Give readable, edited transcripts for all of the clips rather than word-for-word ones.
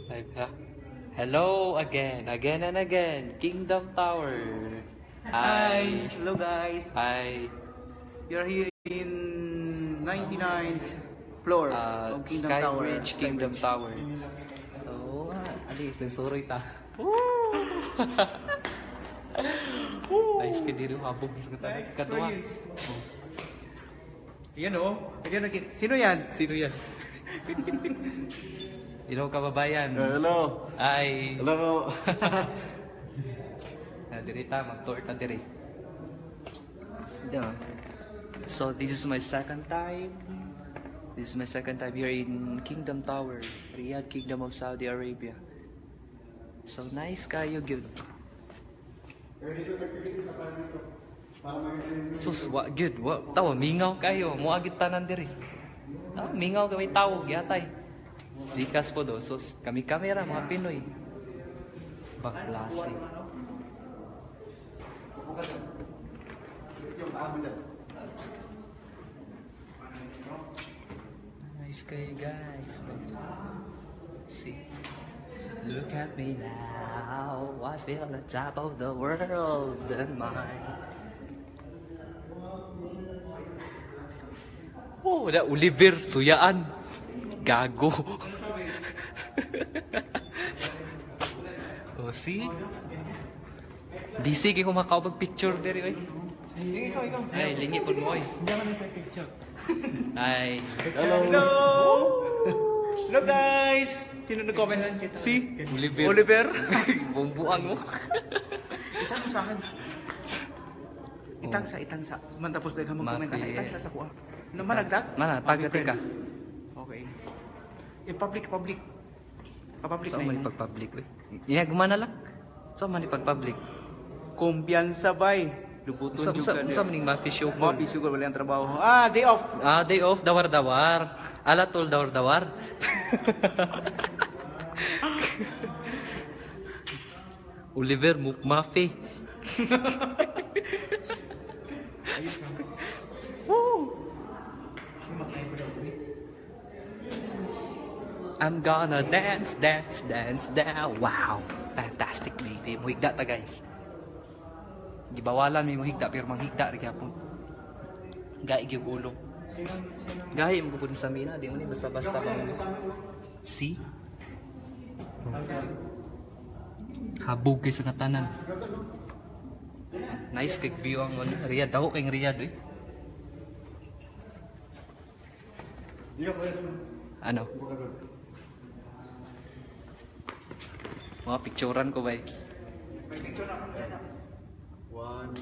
Live ha? Hello again and again, Kingdom Tower. Hi! Hello guys! Hi. You're here in 99th floor of Kingdom Sky Tower. Bridge, Kingdom Tower. So, ali, susuri ta. Nice ka diri habog sa Nice katuwa. experience. Yan o. Sino yan? Sino yan? Hello kababayan. Hello. Hi. Hello. Diri ta, mag-tour ta diri. Diba? So this is my second time. This is my second time here in Kingdom Tower, Riyadh, Kingdom of Saudi Arabia. So nice kayo gyud. Sus, wa gyud, wa tawo mingaw kayo, moagit tanan diri. Ah, mingaw kami tawag yatay. Dikas po do, sus, kami kamera mga Pinoy. Baklase. Nice kayo guys. See. Look at me now. I feel the top of the world and mine. Oh, na Oliver Suyaan. Gago. Oh, see? Busy kayo kumakaw picture dere oy. Ikaw. Ay, lingi po mo oy. Hindi ako nagpa-picture. Ay. Hello. Hello guys! Sino nag-comment? Si? Oliver. Oliver? Bumbuang mo. Itang sa akin. Itang sa. Man tapos na ka mag-comment. Mafi. Itang sa kuha. Managdag? Mana, tagati ka. Okay. Public. Public So, na man yun. ipag-public oy. Gumana lang. So, man ipag-public. Kumpiyansa bay. Lubuton juga Sa maning mafi show ko. Mapi sugar wala ang trabaho. Day off. Day off, dawar-dawar. Alatol, dawar-dawar. Oliver Mukmafe. I'm gonna dance. Wow, fantastic baby. Muhigda ta guys. Gibawalan may muhigda pero manghigda rin po. Gai gyud ulo. Gahi mo pud sa mina, di mo ni basta-basta ba. See? Habog kay sa katanan. Nice kay view ang Riyadh. Daw kay Riyadh eh. Ano? Mga picturean ko ba eh. One.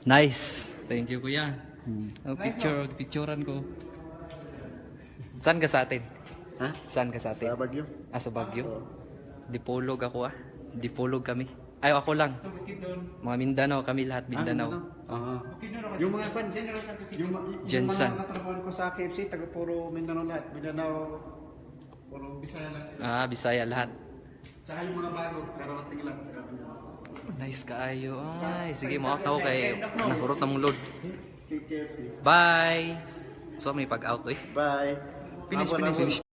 Nice. Thank you kuya. Ang picturean ko. Saan ka sa atin? Ha? Saan ka sa atin? Sa Baguio. Sa Baguio? Dipolog ako ah. Dipolog kami. Ay, ako lang. Mga Mindanao kami lahat, Mindanao. Yung mga fan, General Santos City. Yung Jensen. mga katrabaho ko sa KFC, taga puro Mindanao lahat. Mindanao, puro Bisaya lang. Bisaya lahat. Saka yung mga bago, kararating lang. Nice kaayo. Ay, sige mo ako kay nahurot na mong load. KFC. Bye! So, may pag-out eh. Bye. Finish.